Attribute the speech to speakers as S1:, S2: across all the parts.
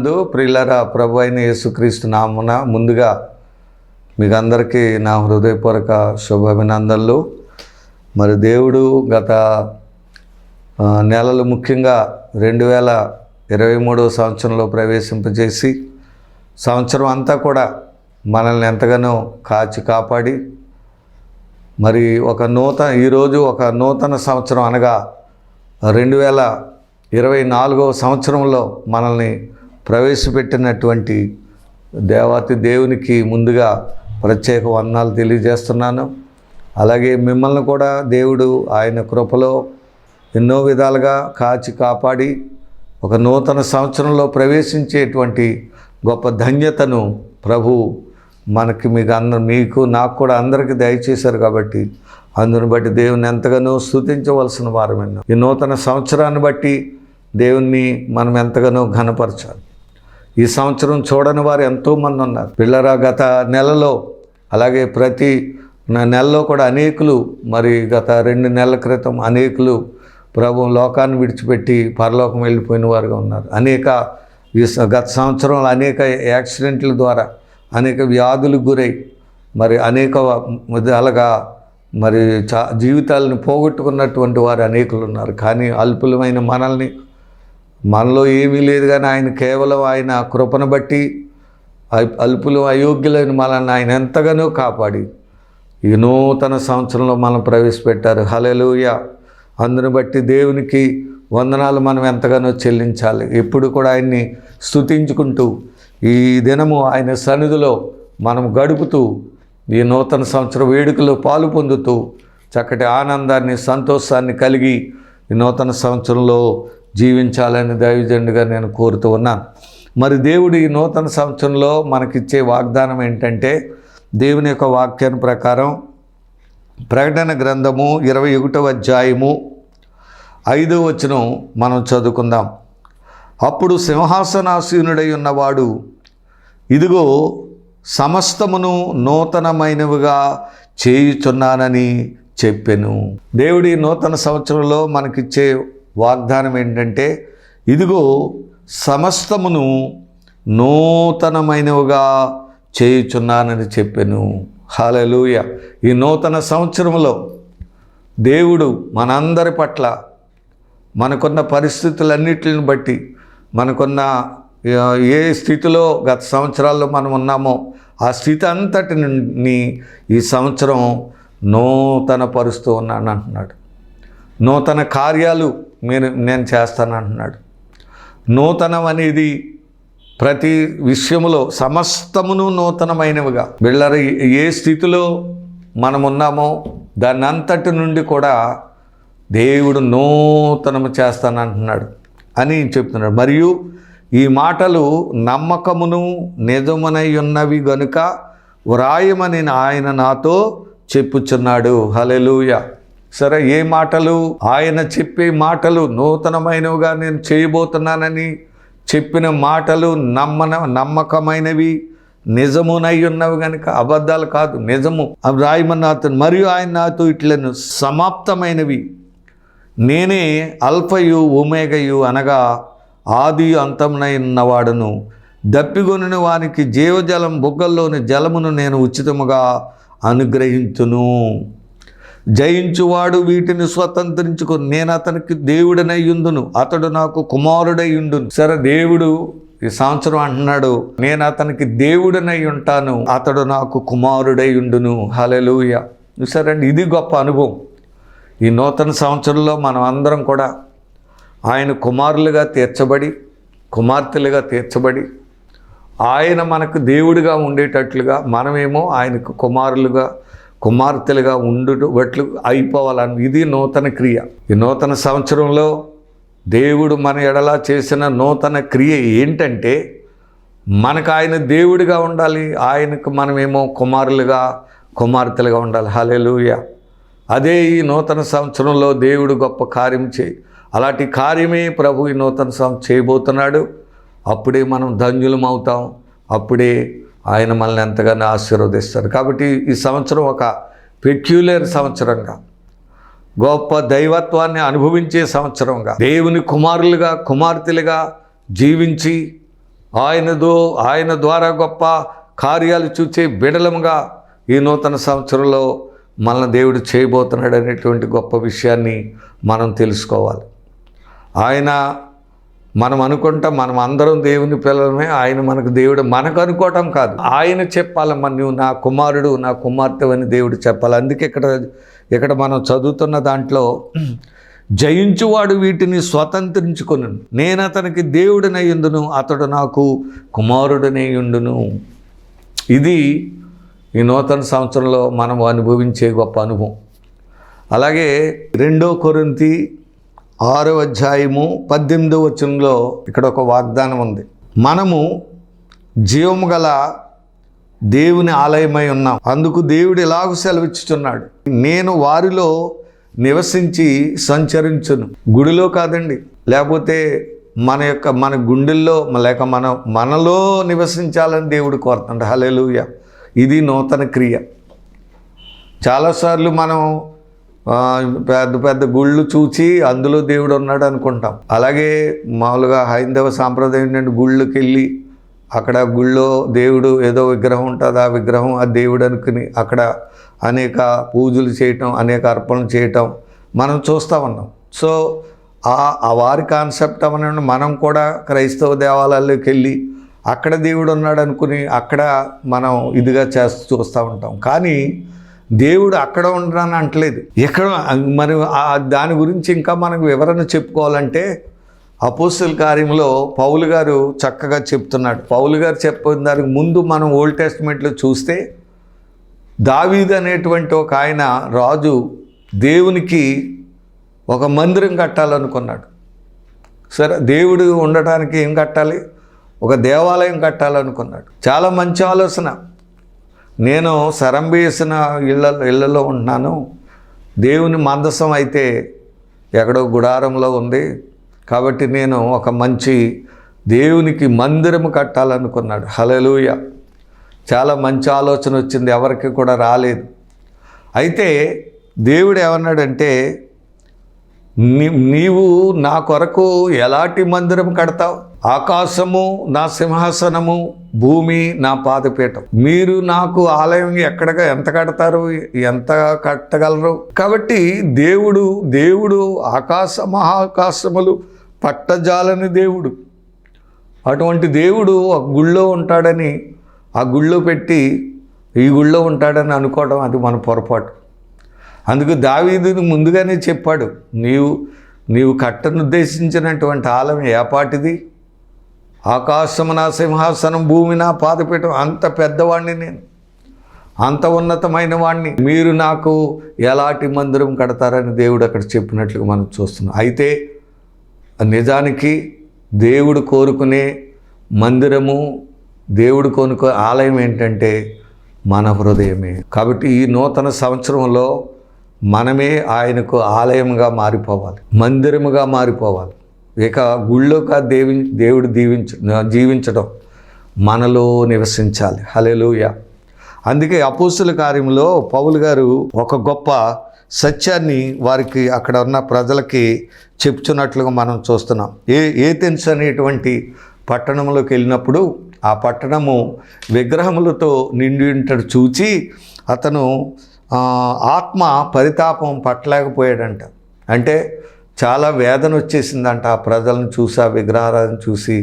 S1: నందు ప్రియులారా, ప్రభు అయిన యేసుక్రీస్తు నామమున ముందుగా మీకు అందరికీ నా హృదయపూర్వక శుభాభినందనలు. మరి దేవుడు గత నెలలు ముఖ్యంగా 2023 సంవత్సరంలో ప్రవేశింపజేసి సంవత్సరం అంతా కూడా మనల్ని ఎంతగానో కాచి కాపాడి మరి ఈరోజు ఒక నూతన సంవత్సరం అనగా 2024 సంవత్సరంలో మనల్ని ప్రవేశపెట్టినటువంటి దేవాతి దేవునికి ముందుగా ప్రత్యేక వందనాలు తెలియజేస్తున్నాను. అలాగే మిమ్మల్ని కూడా దేవుడు ఆయన కృపలో ఎన్నో విధాలుగా కాచి కాపాడి ఒక నూతన సంవత్సరంలో ప్రవేశించేటువంటి గొప్ప ధన్యతను ప్రభు మీకు నాకు కూడా అందరికీ దయచేశారు. కాబట్టి అందుని బట్టి దేవుని ఎంతగానో స్తుతించవలసిన వారమన్నా. ఈ నూతన సంవత్సరాన్ని బట్టి దేవుణ్ణి మనం ఎంతగానో ఘనపరచాలి. ఈ సంవత్సరం చూడని వారు ఎంతోమంది ఉన్నారు. పిల్లరా, గత నెలలో అలాగే ప్రతి నెలలో కూడా అనేకులు, మరి గత 2 నెలల క్రితం అనేకులు ప్రభు లోకాన్ని విడిచిపెట్టి పరలోకం వెళ్ళిపోయిన వారుగా ఉన్నారు. గత సంవత్సరంలో అనేక యాక్సిడెంట్ల ద్వారా అనేక వ్యాధులకు గురై మరి అనేక విధాలుగా మరి జీవితాలను పోగొట్టుకున్నటువంటి వారు అనేకులు ఉన్నారు. కానీ అల్పులమైన మనలో ఏమీ లేదు, కానీ ఆయన కేవలం ఆయన కృపను బట్టి అల్పులు అయోగ్యులైన మనల్ని ఆయన ఎంతగానో కాపాడి ఈ నూతన సంవత్సరంలో మనం ప్రవేశపెట్టారు. హల్లెలూయా. అందుని బట్టి దేవునికి వందనాలు మనం ఎంతగానో చెల్లించాలి. ఎప్పుడు కూడా ఆయన్ని స్తుతించుకుంటూ ఈ దినము ఆయన సన్నిధిలో మనం గడుపుతూ ఈ నూతన సంవత్సర వేడుకలో పాలు పొందుతూ చక్కటి ఆనందాన్ని సంతోషాన్ని కలిగి ఈ నూతన సంవత్సరంలో జీవించాలని దైవజనుడిగా నేను కోరుతూ ఉన్నాను. మరి దేవుడు ఈ నూతన సంవత్సరంలో మనకిచ్చే వాగ్దానం ఏంటంటే, దేవుని యొక్క వాక్యాన్ని ప్రకారం ప్రకటన గ్రంథము 21వ అధ్యాయము 5వ వచనం మనం చదువుకుందాం. అప్పుడు సింహాసనాసీనుడై ఉన్నవాడు, ఇదిగో సమస్తమును నూతనమైనవిగా చేయుచున్నానని చెప్పెను. దేవుడి నూతన సంవత్సరంలో మనకిచ్చే వాగ్దానం ఏంటంటే, ఇదిగో సమస్తమును నూతనమైనవిగా చేయుచున్నానని చెప్పెను. హల్లెలూయా. ఈ నూతన సంవత్సరంలో దేవుడు మనందరి పట్ల మనకున్న పరిస్థితులన్నిటిని బట్టి, మనకున్న ఏ స్థితిలో గత సంవత్సరాల్లో మనం ఉన్నామో ఆ స్థితి అంతటిని ఈ సంవత్సరం నూతన పరుస్తూ ఉన్నాను అంటున్నాడు. నూతన కార్యాలు నేను చేస్తానంటున్నాడు. నూతనం అనేది ప్రతి విషయంలో సమస్తమును నూతనమైనవిగా. వీళ్ళ ఏ స్థితిలో మనం ఉన్నామో దాన్ని అంతటి నుండి కూడా దేవుడు నూతనము చేస్తానంటున్నాడు అని చెప్తున్నాడు. మరియు ఈ మాటలు నమ్మకమును నిజమునై ఉన్నవి గనుక వ్రాయమని ఆయన నాతో చెప్పుచున్నాడు. హల్లెలూయా. సరే, ఏ మాటలు? ఆయన చెప్పే మాటలు నూతనమైనవిగా నేను చేయబోతున్నానని చెప్పిన మాటలు నమ్మకమైనవి, నిజమునై ఉన్నవి కనుక, అబద్ధాలు కాదు, నిజము. అవి రాయమని నాతో, మరియు ఆయన నాతో ఇట్లను సమాప్తమైనవి, నేనే అల్ఫయు ఒమేగయు, అనగా ఆది అంతమునై ఉన్నవాడును, దప్పిగొనిన వానికి జీవజలం బుగ్గల్లోని జలమును నేను ఉచితముగా అనుగ్రహించును. జయించువాడు వీటిని స్వతంత్రించుకొని నేను అతనికి దేవుడనై యుందును, అతడు నాకు కుమారుడై యుండును. సరే, దేవుడు ఈ సంవత్సరం అంటున్నాడు, నేను అతనికి దేవుడనై ఉంటాను, అతడు నాకు కుమారుడై యుండును. హల్లెలూయా. సరే అండి, ఇది గొప్ప అనుభవం. ఈ నూతన సంవత్సరంలో మనం అందరం కూడా ఆయన కుమారులుగా తీర్చబడి, కుమార్తెలుగా తీర్చబడి, ఆయన మనకు దేవుడిగా ఉండేటట్లుగా మనమేమో ఆయనకు కుమార్తెలుగా ఉండేటట్లు అయిపోవాలని, ఇది నూతన క్రియ. ఈ నూతన సంవత్సరంలో దేవుడు మన ఎడలా చేసిన నూతన క్రియ ఏంటంటే, మనకు ఆయన దేవుడిగా ఉండాలి, ఆయనకు మనమేమో కుమార్తెలుగా ఉండాలి. హల్లెలూయా. అదే ఈ నూతన సంవత్సరంలో దేవుడు గొప్ప కార్యం అలాంటి కార్యమే ప్రభు ఈ నూతన సంవత్సరం చేయబోతున్నాడు. అప్పుడే మనం ధన్యులం అవుతాం, అప్పుడే ఆయన మనల్ని ఎంతగానో ఆశీర్వదిస్తారు. కాబట్టి ఈ సంవత్సరం ఒక పెక్యులర్ సంవత్సరంగా, గొప్ప దైవత్వాన్ని అనుభవించే సంవత్సరంగా, దేవుని కుమారులుగా కుమార్తెలుగా జీవించి ఆయన ద్వారా గొప్ప కార్యాలు చూచే బిడలముగా ఈ నూతన సంవత్సరంలో మనల్ని దేవుడు చేయబోతున్నాడు అనేటువంటి గొప్ప విషయాన్ని మనం తెలుసుకోవాలి. మనం అనుకుంటాం మనం అందరం దేవుని పిల్లలమే, ఆయన మనకు దేవుడు, మనకు అనుకోవటం కాదు, ఆయన చెప్పాలమ్మా నువ్వు నా కుమారుడు నా కుమార్తె అని దేవుడు చెప్పాలి. అందుకే ఇక్కడ మనం చదువుతున్న దాంట్లో జయించువాడు వీటిని స్వతంత్రించుకొను, నేను అతనికి దేవుడినై ఉండును, అతడు నాకు కుమారుడినై ఉండును. ఇది ఈ నూతన సంవత్సరంలో మనం అనుభవించే గొప్ప అనుభవం. అలాగే 2 కొరింథీ 6వ అధ్యాయము 18వ వచనంలో ఇక్కడ ఒక వాగ్దానం ఉంది. మనము జీవము గల దేవుని ఆలయమై ఉన్నాం, అందుకు దేవుడు ఎలాగూ సెలవిచ్చుచున్నాడు, నేను వారిలో నివసించి సంచరించును. గుడిలో కాదండి, లేకపోతే మన గుండెల్లో లేక మనలో నివసించాలని దేవుడు కోరుతున్నాడు. హల్లెలూయా. ఇది నూతన క్రియ. చాలాసార్లు మనం పెద్ద పెద్ద గుళ్ళు చూసి అందులో దేవుడు ఉన్నాడు అనుకుంటాం. అలాగే మామూలుగా హైందవ సాంప్రదాయం నుండి గుళ్ళకి వెళ్ళి అక్కడ గుళ్ళో దేవుడు ఏదో విగ్రహం ఉంటుంది, ఆ విగ్రహం ఆ దేవుడు అనుకుని అక్కడ అనేక పూజలు చేయటం, అనేక అర్పణలు చేయటం మనం చూస్తూ ఉన్నాం. సో ఆ వారి కాన్సెప్ట్ అవనండి మనం కూడా క్రైస్తవ దేవాలయాల్లోకి వెళ్ళి అక్కడ దేవుడు ఉన్నాడు అనుకుని అక్కడ మనం ఇదిగా చూస్తూ ఉంటాం. కానీ దేవుడు అక్కడ ఉండడానికి అంటలేదు. ఎక్కడ మరి దాని గురించి ఇంకా మనకు వివరణ చెప్పుకోవాలంటే అపోస్తల కార్యంలో పౌలు గారు చక్కగా చెప్తున్నాడు. పౌలు గారు చెప్పిన దానికి ముందు మనం ఓల్డ్ టెస్టిమెంట్లో చూస్తే దావీదు అనేటువంటి ఒక ఆయన రాజు దేవునికి ఒక మందిరం కట్టాలనుకున్నాడు. సరే, దేవుడు ఉండటానికి ఏం కట్టాలి? ఒక దేవాలయం కట్టాలనుకున్నాడు. చాలా మంచి ఆలోచన. నేను సరంబి వేసిన ఇళ్లలో ఉంటున్నాను, దేవుని మందసం అయితే ఎక్కడో గుడారంలో ఉంది, కాబట్టి నేను ఒక మంచి దేవునికి మందిరము కట్టాలనుకున్నాడు. హల్లెలూయా. చాలా మంచి ఆలోచన వచ్చింది, ఎవరికి కూడా రాలేదు. అయితే దేవుడు ఏమన్నాడంటే, నీవు నా కొరకు ఎలాంటి మందిరం కడతావు? ఆకాశము నా సింహాసనము, భూమి నా పాదపీఠం. మీరు నాకు ఆలయం ఎంత కడతారు, ఎంత కట్టగలరు? కాబట్టి దేవుడు మహాకాశములు పట్టజాలని దేవుడు. అటువంటి దేవుడు ఒక గుళ్ళో ఉంటాడని ఆ గుళ్ళో పెట్టి ఈ గుళ్ళో ఉంటాడని అనుకోవడం అది మన పొరపాటు. అందుకు దావీదుని ముందుగానే చెప్పాడు, నీవు కట్టనుద్దేశించినటువంటి ఆలయం ఏపాటిది? ఆకాశము నా సింహాసనం, భూమి నా పాదపీఠం. అంత పెద్దవాడిని నేను, అంత ఉన్నతమైన వాడిని, మీరు నాకు ఎలాంటి మందిరం కడతారని దేవుడు అక్కడ చెప్పినట్లుగా మనం చూస్తున్నాం. అయితే నిజానికి దేవుడు కోరుకునే మందిరము, దేవుడు కొనుక్కో ఆలయం ఏంటంటే మన హృదయమే. కాబట్టి ఈ నూతన సంవత్సరంలో మనమే ఆయనకు ఆలయంగా మారిపోవాలి, మందిరముగా మారిపోవాలి. ఇక గుళ్ళోగా దేవుడు జీవించడం మనలో నివసించాలి. హల్లెలూయా. అందుకే అపోస్తల కార్యంలో పౌలు గారు ఒక గొప్ప సత్యాన్ని వారికి అక్కడ ఉన్న ప్రజలకి చెప్తున్నట్లుగా మనం చూస్తున్నాం. ఏథెన్స్ అనేటువంటి పట్టణంలోకి వెళ్ళినప్పుడు ఆ పట్టణము విగ్రహములతో నిండి ఉంటాడు చూచి అతను ఆత్మ పరితాపం పట్టలేకపోయాడంట. అంటే చాలా వేదన వచ్చేసిందంట ఆ ప్రజలను చూసి, ఆ విగ్రహాలను చూసి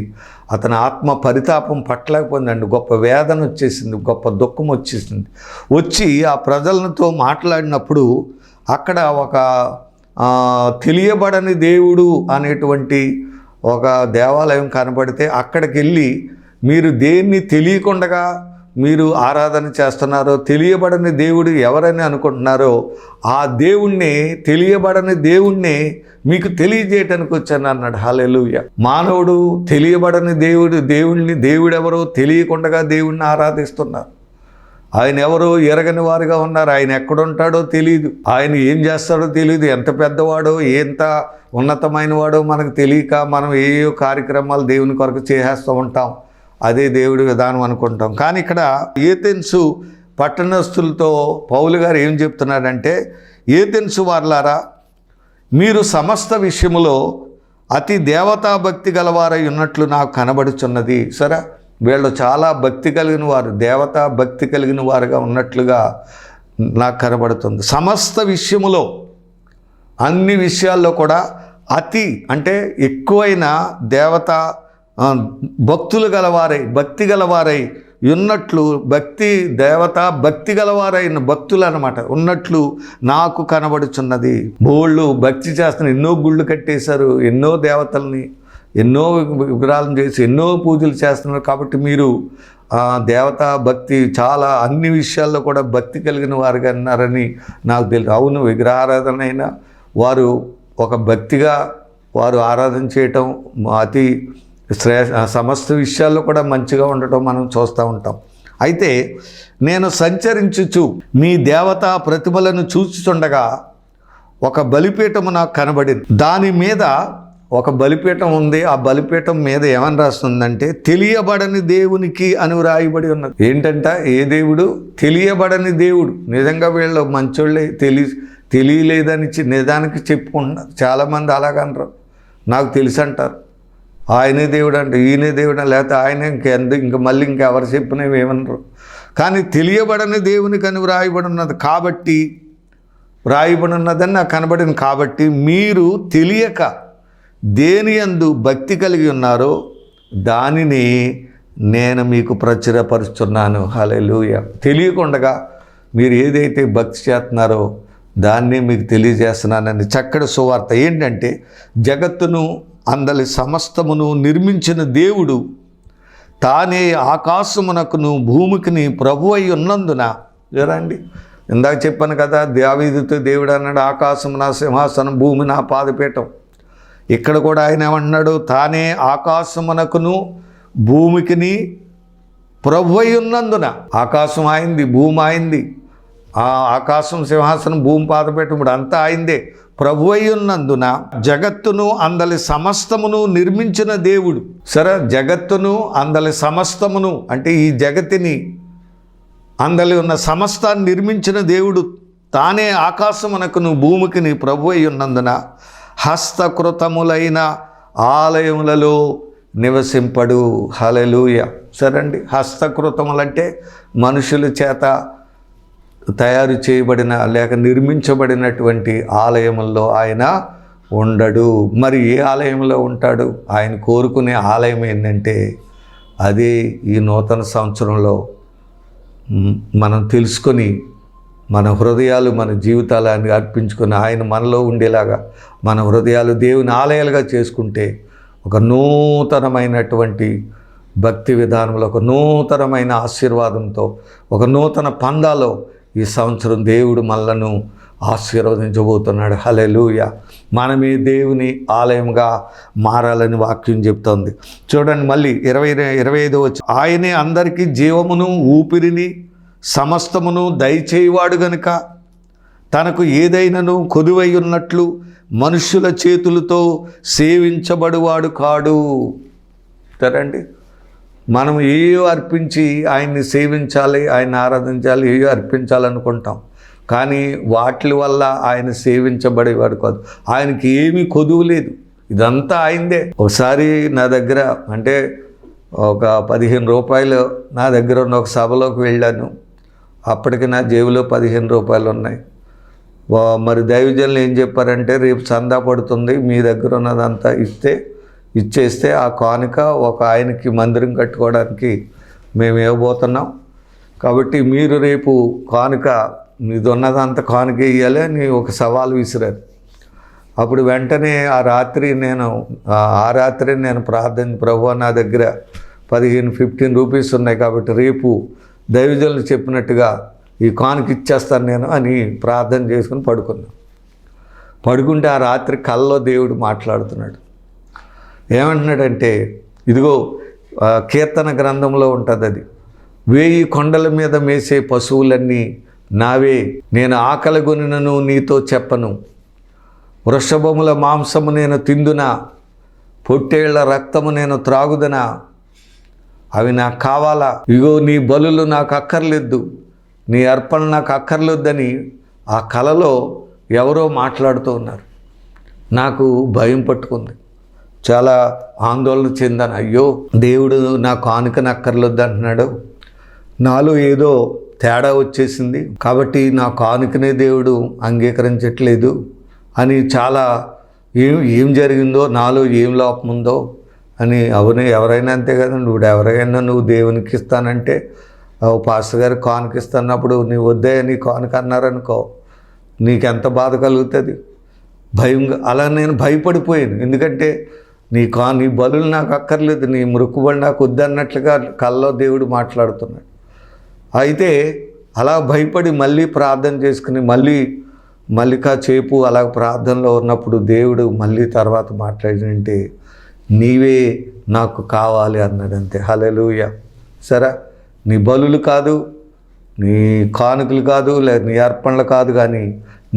S1: అతని ఆత్మ పరితాపం పట్టలేకపోయిందండి. గొప్ప వేదన వచ్చేసింది, గొప్ప దుఃఖం వచ్చేసింది. వచ్చి ఆ ప్రజలతో మాట్లాడినప్పుడు అక్కడ ఒక తెలియబడని దేవుడు అనేటువంటి ఒక దేవాలయం కనబడితే అక్కడికి వెళ్ళి మీరు దేన్ని తెలియకుండా మీరు ఆరాధన చేస్తున్నారో, తెలియబడని దేవుడు ఎవరని అనుకుంటున్నారో ఆ దేవుణ్ణి, తెలియబడని దేవుణ్ణి మీకు తెలియజేయటానికి వచ్చాను అన్నాడు. హల్లెలూయా. మానవుడు తెలియబడని దేవుడెవరో తెలియకుండా దేవుణ్ణి ఆరాధిస్తున్నారు. ఆయన ఎవరో ఎరగని వారుగా ఉన్నారు. ఆయన ఎక్కడుంటాడో తెలియదు, ఆయన ఏం చేస్తాడో తెలియదు, ఎంత పెద్దవాడో ఎంత ఉన్నతమైన వాడో మనకు తెలియక మనం ఏయో కార్యక్రమాలు దేవుని కొరకు చేసేస్తూ ఉంటాం. అదే దేవుడి విధానం అనుకుంటాం. కానీ ఇక్కడ ఏథెన్సు పట్టణస్థులతో పౌలు గారు ఏం చెప్తున్నాడంటే, ఏథెన్సు వారలారా, మీరు సమస్త విషయములో అతి దేవతా భక్తి గలవారై ఉన్నట్లు నాకు కనబడుచున్నది. సరే, వీళ్ళు చాలా భక్తి కలిగిన వారు, దేవతా భక్తి కలిగిన వారుగా ఉన్నట్లుగా నాకు కనబడుతుంది. సమస్త విషయములో, అన్ని విషయాల్లో కూడా అతి అంటే ఎక్కువైన దేవతా భక్తులు గలవారై, భక్తి గలవారై ఉన్నట్లు, భక్తి దేవత భక్తి గలవారైన భక్తులు అన్నమాట ఉన్నట్లు నాకు కనబడుచున్నది. బోళ్ళు భక్తి చేస్తున్న, ఎన్నో గుళ్ళు కట్టేశారు, ఎన్నో దేవతల్ని, ఎన్నో విగ్రహాలను చేసి ఎన్నో పూజలు చేస్తున్నారు. కాబట్టి మీరు దేవతా భక్తి చాలా అన్ని విషయాల్లో కూడా భక్తి కలిగిన వారుగా ఉన్నారని నాకు తెలుసు. అవును, విగ్రహారాధన అయినా వారు ఒక భక్తిగా వారు ఆరాధన చేయటం అతి సమస్త విషయాల్లో కూడా మంచిగా ఉండటం మనం చూస్తూ ఉంటాం. అయితే నేను సంచరించుచు మీ దేవతా ప్రతిమలను చూచుచుండగా ఒక బలిపీఠము నాకు కనబడింది. దాని మీద ఒక బలిపీఠం ఉంది. ఆ బలిపీఠం మీద ఏమని రాస్తుందంటే తెలియబడని దేవునికి అని వ్రాయబడి ఉన్నది. ఏంటంట, ఏ దేవుడు? తెలియబడని దేవుడు. నిజంగా వీళ్ళు మంచోళ్ళే, తెలియలేదని నిజానికి చెప్పుకుంటున్నారు. చాలామంది అలాగంటారు, నాకు తెలుసు అంటారు. ఆయనే దేవుడు అంటే, ఈయనే దేవుడు, లేకపోతే ఆయన ఇంక మళ్ళీ ఇంకెవరు చెప్పినవి ఏమన్నారు. కానీ తెలియబడని దేవునికి అని వ్రాయబడి ఉన్నది కాబట్టి, వ్రాయబడి ఉన్నదని నాకు కనబడింది. కాబట్టి మీరు తెలియక దేని యందు భక్తి కలిగి ఉన్నారో దానిని నేను మీకు ప్రచురపరుస్తున్నాను. హల్లెలూయా. తెలియకుండా మీరు ఏదైతే భక్తి చేస్తున్నారో దాన్ని మీకు తెలియజేస్తున్నానని చక్కటి సువార్త. ఏంటంటే, జగత్తును అందలి సమస్తమును నిర్మించిన దేవుడు తానే ఆకాశమునకును భూమికిని ప్రభువై ఉన్నందున, చూడండి, ఇందాక చెప్పాను కదా, దావీదుతో దేవుడు అన్నాడు, ఆకాశం నా సింహాసనం, భూమి నా పాదపీఠం. ఇక్కడ కూడా ఆయన ఏమన్నాడు, తానే ఆకాశమునకును భూమికిని ప్రభువై ఉన్నందున. ఆకాశం ఆయింది, భూమి ఆయింది, ఆ ఆకాశం సింహాసనం, భూమి పాదపీఠం ఇప్పుడు అంతా ఆయిందే. ప్రభువై ఉన్నందున జగత్తును అందలి సమస్తమును నిర్మించిన దేవుడు. సరే, జగత్తును అందలి సమస్తమును అంటే ఈ జగతిని అందలి ఉన్న సమస్తాన్ని నిర్మించిన దేవుడు తానే ఆకాశమునకును భూమికిని ప్రభువై ఉన్నందున హస్తకృతములైన ఆలయములలో నివసింపడు. హల్లెలూయా. సరే అండి, హస్తకృతములంటే మనుషుల చేత తయారు చేయబడిన లేక నిర్మించబడినటువంటి ఆలయముల్లో ఆయన ఉండడు. మరి ఏ ఆలయంలో ఉంటాడు? ఆయన కోరుకునే ఆలయం ఏంటంటే అదే ఈ నూతన సంవత్సరంలో మనం తెలుసుకొని మన హృదయాలు, మన జీవితాలని అర్పించుకొని ఆయన మనలో ఉండేలాగా మన హృదయాలు దేవుని ఆలయాలుగా చేసుకుంటే ఒక నూతనమైనటువంటి భక్తి విధానంలో, ఒక నూతనమైన ఆశీర్వాదంతో, ఒక నూతన పందాలో ఈ సంవత్సరం దేవుడు మనలను ఆశీర్వదించబోతున్నాడు. హల్లెలూయా. మనమే దేవుని ఆలయంగా మారాలని వాక్యం చెప్తోంది. చూడండి, మళ్ళీ 25 వచ్చి, ఆయనే అందరికీ జీవమును ఊపిరిని సమస్తమును దయచేయువాడు గనుక తనకు ఏదైనాను కొదువై ఉన్నట్లు మనుష్యుల చేతులతో సేవించబడువాడు కాడు. సరేండి, మనం ఏయో అర్పించి ఆయన్ని సేవించాలి, ఆయన ఆరాధించాలి, ఏయో అర్పించాలనుకుంటాం. కానీ వాటి వల్ల ఆయన సేవించబడేవాడు కాదు. ఆయనకి ఏమీ కొదువు లేదు, ఇదంతా ఆయనదే. ఒకసారి నా దగ్గర అంటే ఒక 15 రూపాయలు నా దగ్గర ఉన్న ఒక సభలోకి వెళ్ళాను. అప్పటికి నా జేబులో 15 రూపాయలు ఉన్నాయి. మరి దైవజనులు ఏం చెప్పారంటే, రేపు చందా పడుతుంది, మీ దగ్గర ఉన్నదంతా ఇచ్చేస్తే ఆ కానుక ఒక ఆయనకి మందిరం కట్టుకోవడానికి మేము ఇవ్వబోతున్నాం. కాబట్టి మీరు రేపు కానుక మీది ఉన్నదంతా కానుక ఇవ్వాలి అని ఒక సవాల్ విసిరారు. అప్పుడు వెంటనే ఆ రాత్రి నేను ప్రార్థన, ప్రభువా నా దగ్గర 15 రూపీస్ ఉన్నాయి, కాబట్టి రేపు దైవజనులు చెప్పినట్టుగా ఈ కానుక ఇచ్చేస్తాను నేను అని ప్రార్థన చేసుకుని పడుకుంటే ఆ రాత్రి కల్లో దేవుడు మాట్లాడుతున్నాడు. ఏమంటున్నాడంటే, ఇదిగో కీర్తన గ్రంథంలో ఉంటుంది, అది 1000 కొండల మీద మేసే పశువులన్నీ నావే, నేను ఆకలిగొనినను నీతో చెప్పను, వృషభముల మాంసము నేను తిందునా, పొట్టేళ్ల రక్తము నేను త్రాగుదనా, అవి నాకు కావాలా, ఇగో నీ బలులు నాకు అక్కర్లేదు, నీ అర్పణ నాకు అక్కర్లేదని ఆ కలలో ఎవరో మాట్లాడుతూ ఉన్నారు. నాకు భయం పట్టుకుంది. చాలా ఆందోళన చెందాను. అయ్యో, దేవుడు నా కానుకను అక్కర్లొద్దు అంటున్నాడు, నాలో ఏదో తేడా వచ్చేసింది కాబట్టి నా కానుకనే దేవుడు అంగీకరించట్లేదు అని చాలా ఏం జరిగిందో, నాలో ఏం లోపం ఉందో అని. అవునే, ఎవరైనా అంతే కదా. ఎవరైనా నువ్వు దేవునికి ఇస్తానంటే, పాస్టర్ గారికి కానుక ఇస్తున్నప్పుడు నీవు వద్దే నీ కానుక అన్నారనుకో, నీకెంత బాధ కలుగుతుంది, భయంగా. అలా నేను భయపడిపోయాను. ఎందుకంటే నీ బలులు నాకు అక్కర్లేదు, నీ మృక్కుబడి నాకు వద్దన్నట్లుగా కల్లో దేవుడు మాట్లాడుతున్నాడు. అయితే అలా భయపడి మళ్ళీ ప్రార్థన చేసుకుని మళ్ళీ కాసేపు అలా ప్రార్థనలో ఉన్నప్పుడు దేవుడు మళ్ళీ తర్వాత మాట్లాడినంటే, నీవే నాకు కావాలి అన్నాడు. అంతే. హల్లెలూయా. సరే, నీ బలులు కాదు, నీ కానుకలు కాదు, లేదా నీ అర్పణలు కాదు, కానీ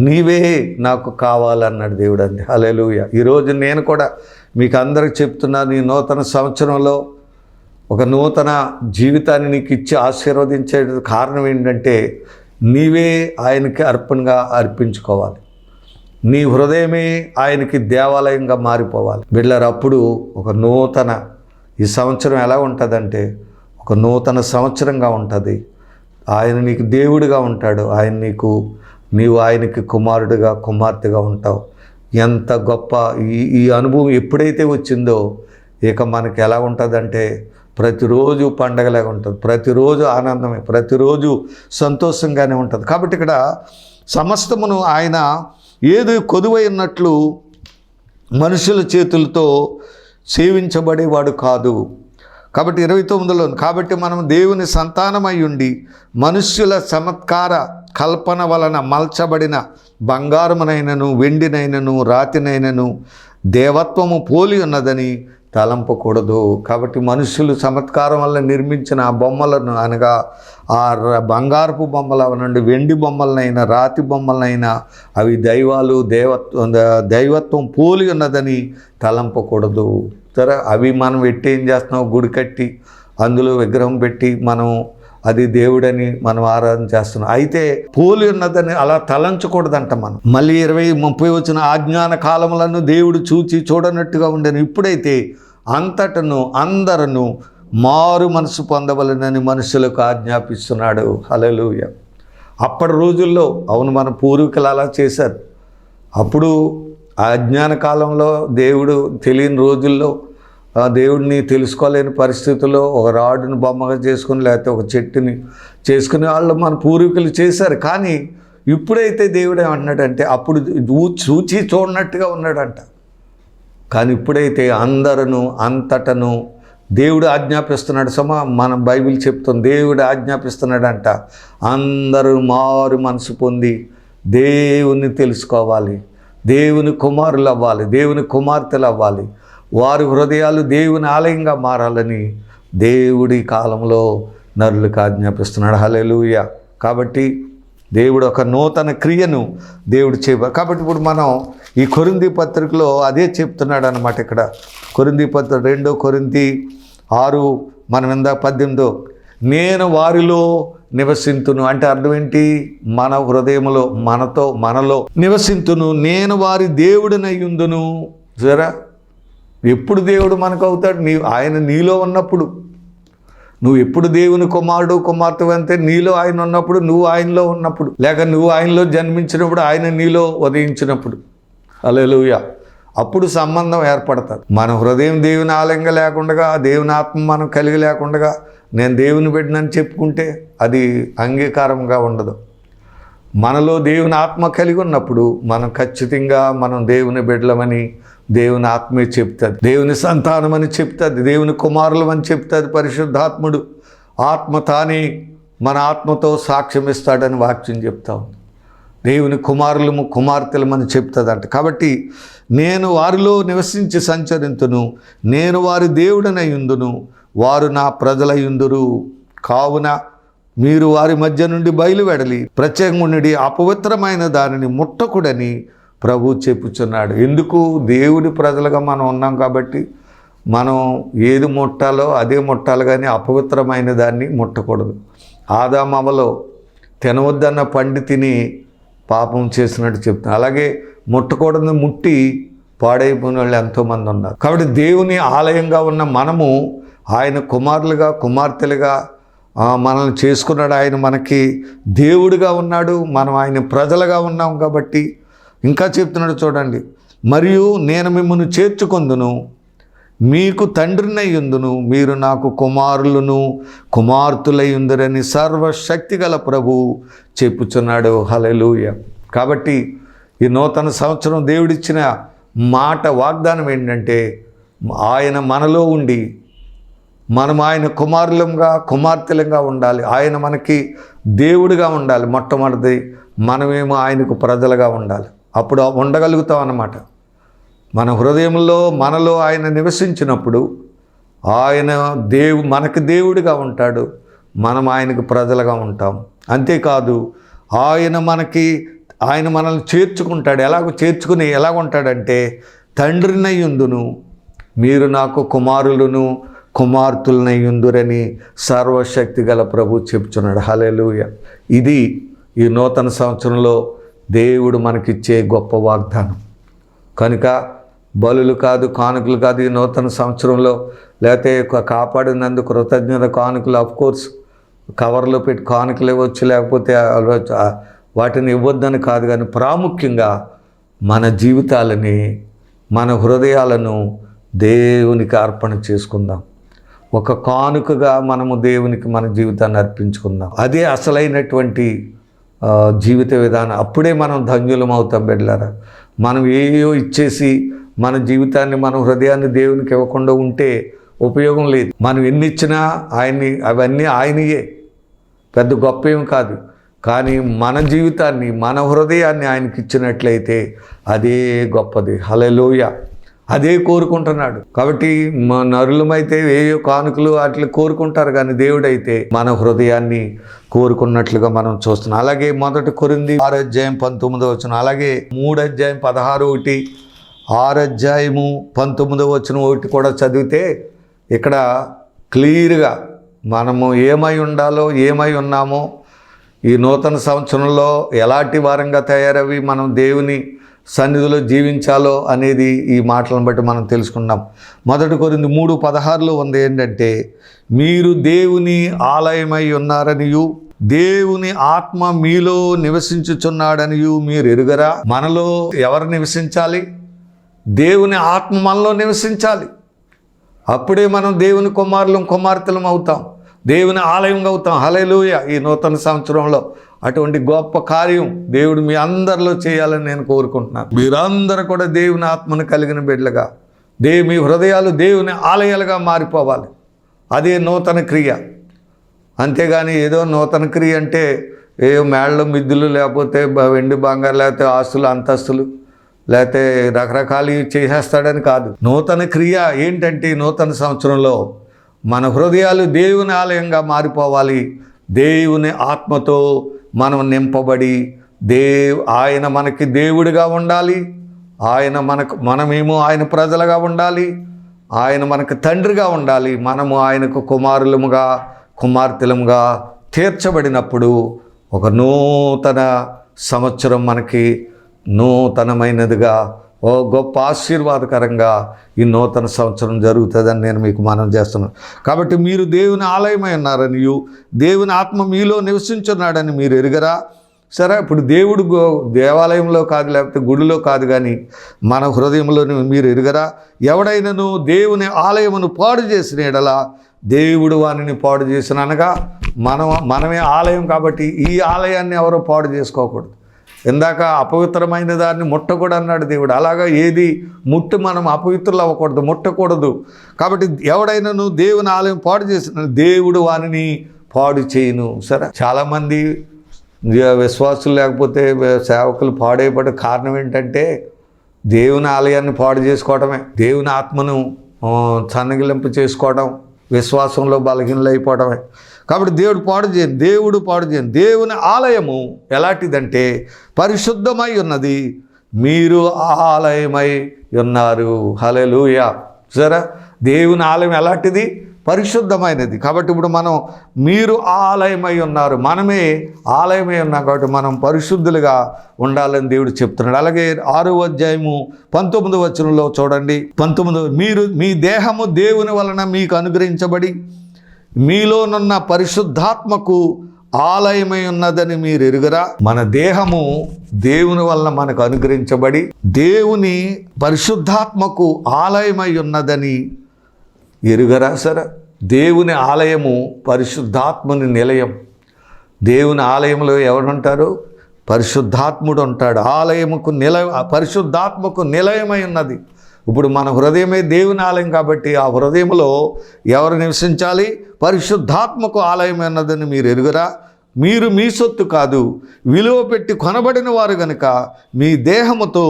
S1: నీవే నాకు కావాలన్నాడు దేవుడు. అంతే. హల్లెలూయా. ఈరోజు నేను కూడా మీకు అందరికి చెప్తున్నాను, ఈ నూతన సంవత్సరంలో ఒక నూతన జీవితాన్ని నీకు ఇచ్చి ఆశీర్వదించే కారణం ఏంటంటే, నీవే ఆయనకి అర్పణగా అర్పించుకోవాలి. నీ హృదయమే ఆయనకి దేవాలయంగా మారిపోవాలి. బిడ్డలారా, అప్పుడు ఒక నూతన ఈ సంవత్సరం ఎలా ఉంటుందంటే ఒక నూతన సంవత్సరంగా ఉంటుంది. ఆయన నీకు దేవుడిగా ఉంటాడు. నీవు ఆయనకి కుమారుడిగా కుమార్తెగా ఉంటావు. ఎంత గొప్ప ఈ అనుభవం ఎప్పుడైతే వచ్చిందో ఇక మనకి ఎలా ఉంటుందంటే ప్రతిరోజు పండగలాగా ఉంటుంది, ప్రతిరోజు ఆనందమే, ప్రతిరోజు సంతోషంగానే ఉంటుంది. కాబట్టి ఇక్కడ సమస్తమును ఆయన ఏది కొదువై ఉన్నట్లు మనుషుల చేతులతో సేవించబడేవాడు కాదు. కాబట్టి 29లో, కాబట్టి మనం దేవుని సంతానమై ఉండి మనుష్యుల చమత్కార కల్పన వలన మలచబడిన బంగారమునైనను వెండినైనను రాతినైనను దేవత్వము పోలి ఉన్నదని తలంపకూడదు. కాబట్టి మనుషులు చమత్కారం వల్ల నిర్మించిన ఆ బొమ్మలను, అనగా ఆ బంగారపు బొమ్మలు అవనండి, వెండి బొమ్మలనైనా రాతి బొమ్మలనైనా అవి దైవత్వం పోలి ఉన్నదని తలంపకూడదు. సరే, అవి మనం పెట్టి ఏం చేస్తున్నాం, గుడి కట్టి అందులో విగ్రహం పెట్టి మనం అది దేవుడని మనం ఆరాధన చేస్తున్నాం. అయితే పోలి ఉన్నదని అలా తలంచకూడదంట మనం. మళ్ళీ 20-30 వచ్చిన ఆజ్ఞాన కాలములను దేవుడు చూచి చూడనట్టుగా ఉండేను. ఇప్పుడైతే అంతటను అందరను మారు మనసు పొందవలనని మనుషులకు ఆజ్ఞాపిస్తున్నాడు. హల్లెలూయా. అప్పటి రోజుల్లో అవును, మన పూర్వీకులు అలా చేశారు. అప్పుడు అజ్ఞాన కాలంలో దేవుడు తెలియని రోజుల్లో దేవుడిని తెలుసుకోలేని పరిస్థితుల్లో ఒక రాడుని బొమ్మగా చేసుకుని లేకపోతే ఒక చెట్టుని చేసుకునే వాళ్ళు మన పూర్వీకులు చేశారు. కానీ ఇప్పుడైతే దేవుడు ఏమంటున్నాడంటే, అప్పుడు చూచి చూడనట్టుగా ఉన్నాడంట. కానీ ఇప్పుడైతే అందరూ అంతటను దేవుడు ఆజ్ఞాపిస్తున్నాడు. మన బైబిల్ చెప్తుంది, దేవుడు ఆజ్ఞాపిస్తున్నాడంట. అందరూ మారు మనసు పొంది దేవుని తెలుసుకోవాలి, దేవుని కుమారులు అవ్వాలి, దేవుని కుమార్తెలు అవ్వాలి, వారి హృదయాలు దేవుని ఆలయంగా మారాలని దేవుడి కాలంలో నరులకు ఆజ్ఞాపిస్తున్నాడు. హల్లెలూయా. కాబట్టి దేవుడు ఒక నూతన క్రియను దేవుడు కాబట్టి ఇప్పుడు మనం ఈ కొరింథీ పత్రికలో అదే చెప్తున్నాడు అన్నమాట. ఇక్కడ కొరింథీ పత్రిక 2 కొరింథీ 6 మనం ఇందాక 18, నేను వారిలో నివసింతును అంటే అర్థం ఏంటి, మన హృదయంలో మనలో నివసింతును, నేను వారి దేవుడినయ్యుందును. జరా ఎప్పుడు దేవుడు మనకు అవుతాడు? ఆయన నీలో ఉన్నప్పుడు. నువ్వు ఎప్పుడు దేవుని కుమారుడు కుమార్తె అంటే నీలో ఆయన ఉన్నప్పుడు, నువ్వు ఆయనలో ఉన్నప్పుడు, లేక నువ్వు ఆయనలో జన్మించినప్పుడు, ఆయన నీలో ఉదయించినప్పుడు. హల్లెలూయా. అప్పుడు సంబంధం ఏర్పడుతుంది. మన హృదయం దేవుని ఆలయంగా లేకుండా, దేవుని ఆత్మ మనం కలిగి లేకుండా నేను దేవుని బిడ్డనని చెప్పుకుంటే అది అంగీకారంగా ఉండదు. మనలో దేవుని ఆత్మ కలిగి ఉన్నప్పుడు మనం ఖచ్చితంగా మనం దేవుని బిడ్డలమని దేవుని ఆత్మే చెప్తుంది, దేవుని సంతానమని చెప్తుంది, దేవుని కుమారులమని చెప్తుంది. పరిశుద్ధాత్ముడు ఆత్మ తానే మన ఆత్మతో సాక్ష్యం ఇస్తాడని వాక్యం చెప్తా ఉంది. దేవుని కుమారులము కుమార్తెలమని చెప్తుందంట. కాబట్టి నేను వారిలో నివసించి సంచరింతును, నేను వారి దేవుడనయుందును, వారు నా ప్రజలయుందురు. కావున మీరు వారి మధ్య నుండి బయలువెడలి ప్రత్యేకముండి అపవిత్రమైన దానిని ముట్టకుడని ప్రభు చెప్పుచున్నాడు. ఎందుకు? దేవుడి ప్రజలుగా మనం ఉన్నాం కాబట్టి మనం ఏది ముట్టాలో అదే ముట్టాలి, కానీ అపవిత్రమైన దాన్ని ముట్టకూడదు. ఆదామవలో తినవద్దన్న పండు తిని పాపం చేసినట్టు చెప్తాను. అలాగే ముట్టకూడదు ముట్టి పాడైపోయిన వాళ్ళు ఎంతోమంది ఉన్నారు. కాబట్టి దేవుని ఆలయంగా ఉన్న మనము ఆయన కుమారులుగా కుమార్తెలుగా మనల్ని చేసుకున్నాడు. ఆయన మనకి దేవుడిగా ఉన్నాడు, మనం ఆయన ప్రజలుగా ఉన్నాం. కాబట్టి ఇంకా చెప్తున్నాడు చూడండి, మరియు నేను మిమ్మల్ని చేర్చుకొందును, మీకు తండ్రినయ్యుందును, మీరు నాకు కుమారులను కుమార్తెలయ్యుందురని సర్వశక్తి గల ప్రభువు చెప్పుచున్నాడు. హల్లెలూయా. కాబట్టి ఈ నూతన సంవత్సరం దేవుడిచ్చిన మాట వాగ్దానం ఏంటంటే, ఆయన మనలో ఉండి మనం ఆయన కుమారులంగా కుమార్తెలంగా ఉండాలి. ఆయన మనకి దేవుడిగా ఉండాలి. మొట్టమొదటి మనమేమో ఆయనకు ప్రజలుగా ఉండాలి. అప్పుడు ఉండగలుగుతాం అన్నమాట. మన హృదయంలో మనలో ఆయన నివసించినప్పుడు ఆయన మనకి దేవుడిగా ఉంటాడు, మనం ఆయనకు ప్రజలుగా ఉంటాం. అంతేకాదు ఆయన మనల్ని చేర్చుకుంటాడు. ఎలాగ ఉంటాడంటే, తండ్రినయ్యుందును, మీరు నాకు కుమారులను కుమార్తెలనయ్యుందురని సర్వశక్తి గల ప్రభు చెప్తున్నాడు. హల్లెలూయా. ఇది ఈ నూతన సంవత్సరంలో దేవుడు మనకిచ్చే గొప్ప వాగ్దానం. కనుక బలులు కాదు, కానుకలు కాదు ఈ నూతన సంవత్సరంలో, లేకపోతే కాపాడినందుకు కృతజ్ఞత కానుకలు. అఫ్కోర్స్ కవర్లో పెట్టి కానుకలు ఇవ్వచ్చు, లేకపోతే వాటిని ఇవ్వద్దని కాదు. కానీ ప్రాముఖ్యంగా మన జీవితాలని, మన హృదయాలను దేవునికి అర్పణ చేసుకుందాం. ఒక కానుకగా మనము దేవునికి మన జీవితాన్ని అర్పించుకుందాం. అదే అసలైనటువంటి జీవిత విధానం. అప్పుడే మనం ధన్యులం అవుతాం బిడ్డలారా. మనం ఏయో ఇచ్చేసి మన జీవితాన్ని, మన హృదయాన్ని దేవునికి ఇవ్వకుండా ఉంటే ఉపయోగం లేదు. మనం ఎన్ని ఇచ్చినా అవన్నీ ఆయనయే, పెద్ద గొప్ప ఏం కాదు. కానీ మన జీవితాన్ని, మన హృదయాన్ని ఆయనకి ఇచ్చినట్లయితే అదే గొప్పది. హల్లెలూయా. అదే కోరుకుంటున్నాడు. కాబట్టి నరులమైతే ఏయో కానుకలు వాటిని కోరుకుంటారు, కానీ దేవుడైతే మన హృదయాన్ని కోరుకున్నట్లుగా మనం చూస్తున్నాం. అలాగే 1 కొరింథీ 6:19, అలాగే 3:16, 6:19 కూడా చదివితే ఇక్కడ క్లియర్గా మనము ఏమై ఉండాలో, ఏమై ఉన్నామో, ఈ నూతన సంవత్సరంలో ఎలాంటి వారంగా తయారవి మనం దేవుని సన్నిధిలో జీవించాలో అనేది ఈ మాటలను బట్టి మనం తెలుసుకున్నాం. 1 కొరింథీ 3:16 ఉంది ఏంటంటే, మీరు దేవుని ఆలయమై ఉన్నారనియు దేవుని ఆత్మ మీలో నివసించుచున్నాడనియు మీరు ఎరుగరా. మనలో ఎవరు నివసించాలి? దేవుని ఆత్మ మనలో నివసించాలి. అప్పుడే మనం దేవుని కుమారులం కుమార్తెలం అవుతాం, దేవుని ఆలయంగా అవుతాం. హల్లెలూయా. ఈ నూతన సంవత్సరంలో అటువంటి గొప్ప కార్యం దేవుడు మీ అందరిలో చేయాలని నేను కోరుకుంటున్నాను. మీరందరూ కూడా దేవుని ఆత్మను కలిగిన బిడ్డలుగా, మీ హృదయాలు దేవుని ఆలయాలుగా మారిపోవాలి. అదే నూతన క్రియ. అంతేగాని ఏదో నూతన క్రియ అంటే ఏదో మేళ్ళ మిద్దులు, లేకపోతే వెండి బంగారు, లేకపోతే ఆస్తులు అంతస్తులు, లేకపోతే రకరకాలు చేసేస్తాడని కాదు. నూతన క్రియ ఏంటంటే, నూతన సంవత్సరంలో మన హృదయాలు దేవుని ఆలయంగా మారిపోవాలి. దేవుని ఆత్మతో మనం నింపబడి ఆయన మనకి దేవుడిగా ఉండాలి. మనమేమో ఆయన ప్రజలుగా ఉండాలి. ఆయన మనకు తండ్రిగా ఉండాలి. మనము ఆయనకు కుమారులముగా కుమార్తెలముగా తీర్చబడినప్పుడు ఒక నూతన సంవత్సరం మనకి నూతనమైనదిగా, ఓ గొప్ప ఆశీర్వాదకరంగా ఈ నూతన సంవత్సరం జరుగుతుందని నేను మీకు మనం చేస్తున్నాను. కాబట్టి మీరు దేవుని ఆలయమై ఉన్నారనియు దేవుని ఆత్మ మీలో నివసించున్నాడని మీరు ఎరుగరా. సరే, ఇప్పుడు దేవుడు దేవాలయంలో కాదు, లేకపోతే గుడిలో కాదు, కానీ మన హృదయంలో మీరు ఎరుగరా. ఎవడైనను దేవుని ఆలయమును పాడు చేసిన ఎడల దేవుడు వానిని పాడు చేసిన, అనగా మనమే ఆలయం. కాబట్టి ఈ ఆలయాన్ని ఎవరో పాడు చేసుకోకూడదు. ఇందాక అపవిత్రమైన దాన్ని ముట్టకూడదు అన్నాడు దేవుడు. అలాగా ఏది మనం అపవిత్రులు అవ్వకూడదు, ముట్టకూడదు. కాబట్టి ఎవడైనాను దేవుని ఆలయం పాడు చేసిన దేవుడు వానిని పాడు చేయను. సరే, చాలామంది విశ్వాసులు లేకపోతే సేవకులు పాడైపడే కారణం ఏంటంటే దేవుని ఆలయాన్ని పాడు చేసుకోవడమే, దేవుని ఆత్మను సన్నగిలింపు చేసుకోవడం, విశ్వాసంలో బలహీనలైపోవడమే. కాబట్టి దేవుడు పాడు చేయను. దేవుని ఆలయము ఎలాంటిదంటే పరిశుద్ధమై ఉన్నది, మీరు ఆలయమై ఉన్నారు. హల్లెలూయా. సరే, దేవుని ఆలయం ఎలాంటిది? పరిశుద్ధమైనది. కాబట్టి ఇప్పుడు మీరు ఆలయమై ఉన్నారు, మనమే ఆలయమై ఉన్నాం. కాబట్టి మనం పరిశుద్ధులుగా ఉండాలని దేవుడు చెప్తున్నాడు. అలాగే 6వ అధ్యాయము 19వ వచనంలో చూడండి. 19, మీరు మీ దేహము దేవుని వలన మీకు అనుగ్రహించబడి మీలోనున్న పరిశుద్ధాత్మకు ఆలయమై ఉన్నదని మీరు ఎరుగరా? మన దేహము దేవుని వలన మనకు అనుగ్రహించబడి దేవుని పరిశుద్ధాత్మకు ఆలయమై ఉన్నదని ఎరుగరా? సరే, దేవుని ఆలయము పరిశుద్ధాత్మని నిలయం. దేవుని ఆలయంలో ఎవరుంటారు? పరిశుద్ధాత్ముడు ఉంటాడు. ఆలయముకు పరిశుద్ధాత్మకు నిలయమై ఉన్నది. ఇప్పుడు మన హృదయమే దేవుని ఆలయం కాబట్టి ఆ హృదయంలో ఎవరు నివసించాలి? పరిశుద్ధాత్మకు ఆలయం అన్నదని మీరు ఎరుగరా? మీరు మీ సొత్తు కాదు, విలువ పెట్టి కొనబడిన వారు గనుక మీ దేహముతో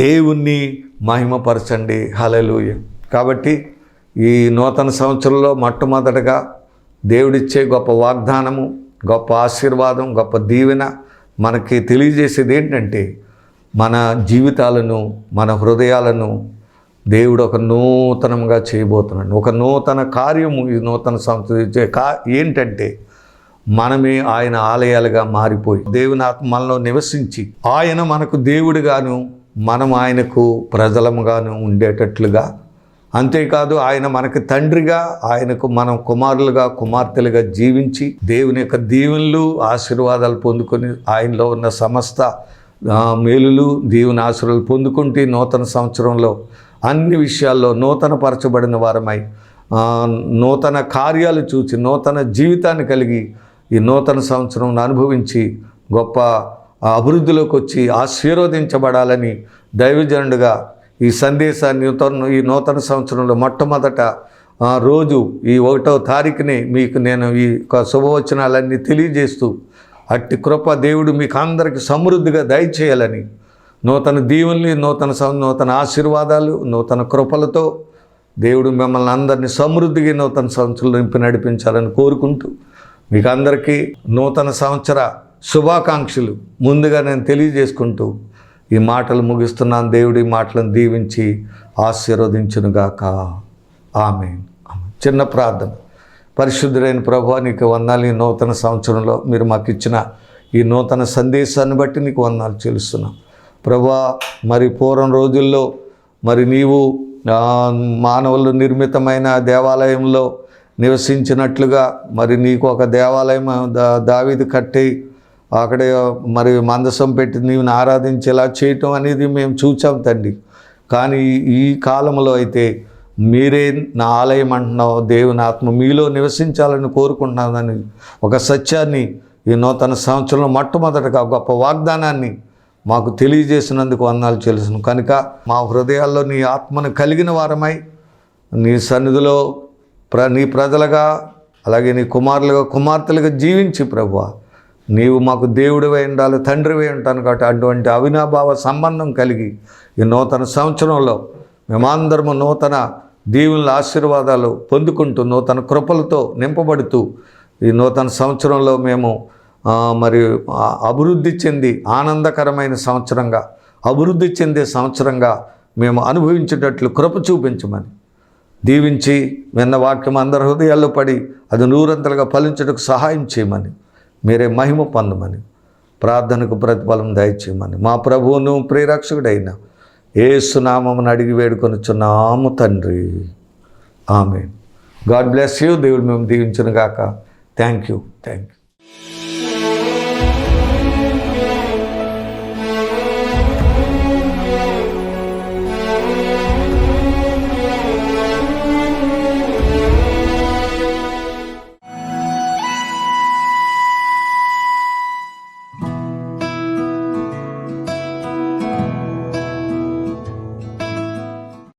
S1: దేవుణ్ణి మహిమపరచండి. హల్లెలూయా. కాబట్టి ఈ నూతన సంవత్సరంలో మొట్టమొదటగా దేవుడిచ్చే గొప్ప వాగ్దానము, గొప్ప ఆశీర్వాదం, గొప్ప దీవెన మనకి తెలియజేసేది ఏంటంటే మన జీవితాలను, మన హృదయాలను దేవుడు ఒక నూతనంగా చేయబోతున్నాడు. ఒక నూతన కార్యము ఈ నూతన సంవత్సరం ఏంటంటే మనమే ఆయన ఆలయాలుగా మారిపోయి దేవుని ఆత్మ మనలో నివసించి ఆయన మనకు దేవుడిగాను మనం ఆయనకు ప్రజలముగాను ఉండేటట్లుగా, అంతేకాదు ఆయన మనకు తండ్రిగా, ఆయనకు మనం కుమారులుగా కుమార్తెలుగా జీవించి దేవుని యొక్క దీవెనలు ఆశీర్వాదాలు పొందుకొని ఆయనలో ఉన్న సమస్త మేలులు దీవెన ఆశీర్వాదాలు పొందుకుంటే నూతన సంవత్సరంలో అన్ని విషయాల్లో నూతన పరచబడిన వారమై నూతన కార్యాలు చూచి నూతన జీవితాన్ని కలిగి ఈ నూతన సంవత్సరం అనుభవించి గొప్ప అభివృద్ధిలోకి వచ్చి ఆశీర్వదించబడాలని దైవజనుడిగా ఈ సందేశాన్ని ఈ నూతన సంవత్సరంలో మొట్టమొదట రోజు ఈ 1వ తారీఖుని మీకు నేను ఈ శుభవచనాలన్నీ తెలియజేస్తూ అట్టి కృప దేవుడు మీకు అందరికీ సమృద్ధిగా దయచేయాలని, నూతన దీవెనలు, నూతన ఆశీర్వాదాలు, నూతన కృపలతో దేవుడు మిమ్మల్ని అందరినీ సమృద్ధిగా నూతన సంవత్సరంలో నింపి నడిపించాలని కోరుకుంటూ మీకు అందరికీ నూతన సంవత్సర శుభాకాంక్షలు ముందుగా నేను తెలియజేసుకుంటూ ఈ మాటలు ముగిస్తున్నాను. దేవుడి మాటలను దీవించి ఆశీర్వదించునుగాక. ఆమేన్. చిన్న ప్రార్థన. పరిశుద్ధుడైన ప్రభువా, నీకు వందనాలు. ఈ నూతన సంవత్సరంలో మీరు మాకు ఇచ్చిన ఈ నూతన సందేశాన్ని బట్టి నీకు వందనాలు చెల్లిస్తున్నాం ప్రభువా. మరి పూర్వం రోజుల్లో మరి నీవు మానవులు నిర్మితమైన దేవాలయంలో నివసించినట్లుగా మరి నీకు ఒక దేవాలయం దావీదు కట్టి అక్కడే మరి మందసం పెట్టి నీవు ఆరాధించేలా చేయటం అనేది మేము చూసాం తండ్రి. కానీ ఈ కాలంలో అయితే మీరే నా ఆలయం అంటున్నావు, దేవుని ఆత్మ మీలో నివసించాలని కోరుకుంటున్నానని ఒక సత్యాన్ని ఈ నూతన సంవత్సరంలో మొట్టమొదటగా గొప్ప వాగ్దానాన్ని మాకు తెలియజేసినందుకు వందనాలు చెల్లిస్తున్నాను. కనుక మా హృదయాల్లో నీ ఆత్మను కలిగిన వారమై నీ సన్నిధిలో నీ ప్రజలుగా అలాగే నీ కుమారులుగా కుమార్తెలుగా జీవించి ప్రభువా, నీవు మాకు దేవుడివై ఉండాలి, తండ్రివై ఉంటాను. కాబట్టి అటువంటి అవినాభావ సంబంధం కలిగి ఈ నూతన సంవత్సరంలో మేమందరము నూతన దీవెనల ఆశీర్వాదాలు పొందుకుంటూ నూతన కృపలతో నింపబడుతూ ఈ నూతన సంవత్సరంలో మేము మరి అభివృద్ధి చెంది ఆనందకరమైన సంవత్సరంగా, అభివృద్ధి చెందే సంవత్సరంగా మేము అనుభవించేటట్లు కృప చూపించమని దీవించి విన్న వాక్యం అందరి హృదయాల్లో పడి అది నూరంతలుగా ఫలించడానికి సహాయం చేయమని, మీరే మహిమ పొందమని, ప్రార్థనకు ప్రతిఫలం దయచేయమని మా ప్రభువును ప్రియరక్షకుడైన యేసు నామమున అడిగి వేడుకొనుచున్నాము తండ్రి. ఆమేన్. God bless you. దేవుడు మేము దీవించును గాక. Thank you.